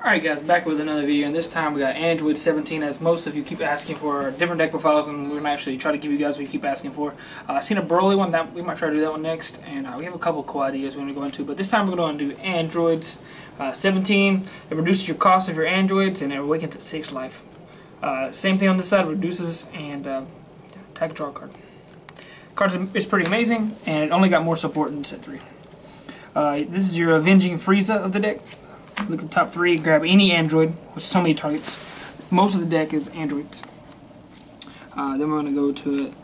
Alright guys, back with another video, and this time we got Android 17, as most of you keep asking for different deck profiles, and we're going to actually try to give you guys what you keep asking for. I've seen a Broly one, that we might try to do that one next, and we have a couple cool ideas we're going to go into, but this time we're going to do Androids 17. It reduces your cost of your Androids, and it awakens at 6 life. Same thing on this side, reduces, and attack, draw a card. Cards is pretty amazing, and it only got more support in set 3. This is your Avenging Frieza of the deck. Look at top 3, grab any Android with so many targets. Most of the deck is Androids. Then we're going to go to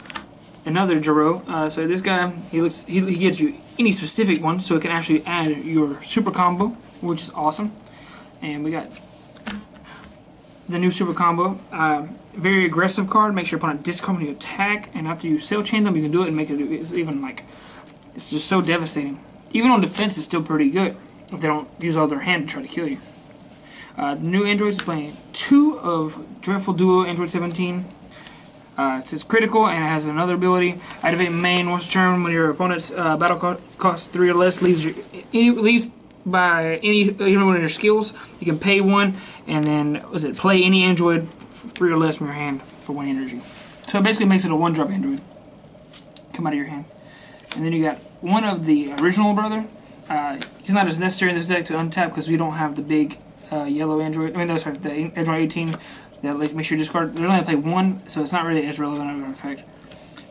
another Jiro. So this guy, he gets you any specific one, so it can actually add your super combo, which is awesome. And we got the new super combo. Very aggressive card. Make sure your opponent discard when you attack, and after you sail chain them, you can do it and make it. It's even like, it's just so devastating. Even on defense, it's still pretty good if they don't use all their hand to try to kill you. The new Androids playing 2 of Dreadful Duo Android 17. It says critical, and it has another ability. Activate main once a turn when your opponent's battle cost 3 or less, leaves by any one of your skills. You can pay 1, and then play any Android 3 or less from your hand for 1 energy. So it basically makes it a 1-drop Android. Come out of your hand. And then you got one of the original brother. He's not as necessary in this deck to untap because we don't have the big yellow Android. I mean, no, sorry, the Android 18 that makes you discard. They only play 1, so it's not really as relevant of an effect.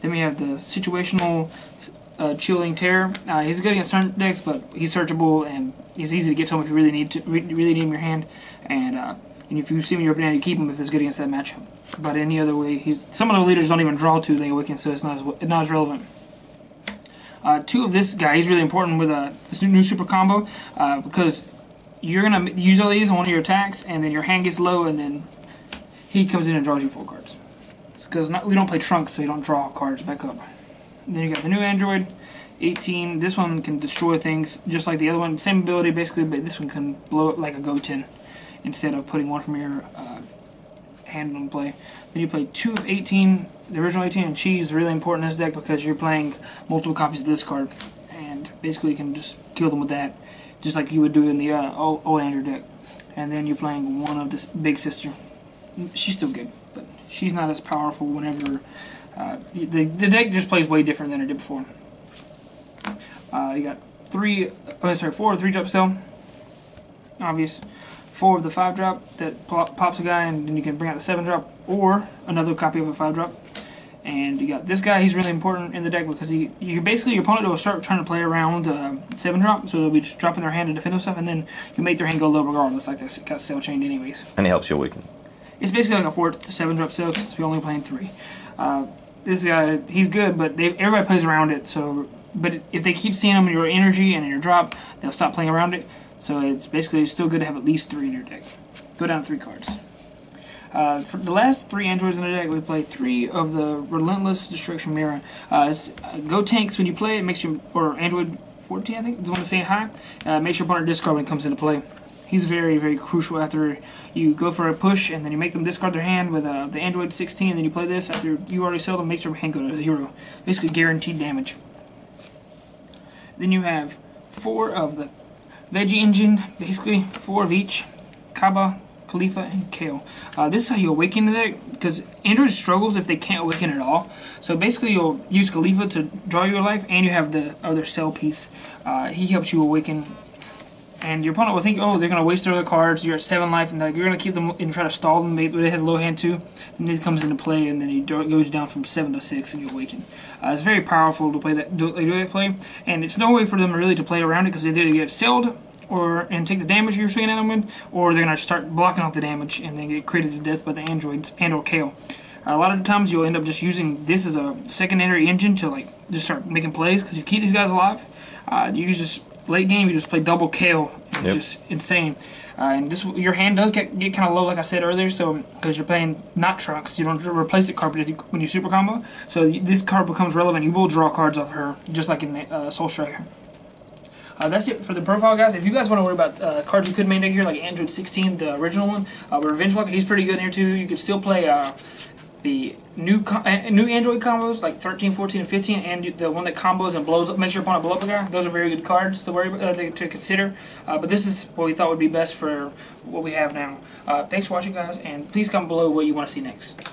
Then we have the situational Chilling Terror. He's good against certain decks, but he's searchable and he's easy to get to him if you really need him in your hand. And if you see him in your opponent, you keep him if it's good against that matchup. But any other way, some of the leaders don't even draw 2 they awaken, so it's not as relevant. 2 of this guy, he's really important with this new super combo because you're going to use all these on one of your attacks, and then your hand gets low, and then he comes in and draws you 4 cards. It's because we don't play Trunks, so you don't draw cards back up. And then you got the new Android 18. This one can destroy things just like the other one. Same ability basically, but this one can blow it like a Goten instead of putting 1 from your hand on play. Then you play 2 of 18. The original 18 and Chi is really important in this deck because you're playing multiple copies of this card, and basically you can just kill them with that, just like you would do in the old Android deck. And then you're playing 1 of this Big Sister. She's still good, but she's not as powerful whenever the deck just plays way different than it did before. You got 4 of the 3-drop cell, obvious. 4 of the 5-drop that pops a guy, and then you can bring out the 7-drop or another copy of a 5-drop. And you got this guy. He's really important in the deck because your opponent will start trying to play around 7-drop, so they'll be just dropping their hand to defend themselves, and then you make their hand go low regardless, like that's got cell chained anyways. And it helps you awaken. It's basically like a 4th 7-drop cell because we're only playing 3. This guy, he's good, but everybody plays around it. So, but if they keep seeing him in your energy and in your drop, they'll stop playing around it. So it's basically still good to have at least 3 in your deck. Go down to 3 cards. For the last 3 Androids in the deck, we play 3 of the Relentless Destruction Mirror. Go tanks when you play it, makes you, or Android 14 I think, is the one to say hi, makes your opponent discard when it comes into play. He's very, very crucial after you go for a push and then you make them discard their hand with the Android 16, and then you play this after you already sell them, makes your hand go to 0. Basically guaranteed damage. Then you have 4 of the Veggie Engine, basically 4 of each, Kaba, Khalifa, and Kale. This is how you awaken the deck, because Android struggles if they can't awaken at all. So basically you'll use Khalifa to draw your life, and you have the other cell piece. He helps you awaken, and your opponent will think, oh, they're going to waste their other cards, you're at 7 life, and you're going to keep them and try to stall them, but they have low hand too. Then this comes into play, and then he goes down from 7 to 6, and you awaken. It's very powerful to play that play, and it's no way for them really to play around it, because they either get celled and take the damage you're swinging at them with, or they're going to start blocking off the damage and then get created to death by the Androids and or Kale. A lot of the times you'll end up just using this as a secondary engine to just start making plays, because you keep these guys alive. You just late game, you just play double Kale. It's just insane. And your hand does get kind of low, like I said earlier, so because you're playing not Trunks, you don't replace the card when you super combo. So this card becomes relevant. You will draw cards off her, just like in Soul Striker. That's it for the profile, guys. If you guys want to worry about cards you could main deck here, like Android 16, the original one, Revenge Walker, he's pretty good here too. You could still play the new Android combos, like 13, 14, and 15, and the one that combos and blows up, makes your opponent blow up a guy. Those are very good cards to worry about, to consider. But this is what we thought would be best for what we have now. Thanks for watching, guys, and please comment below what you want to see next.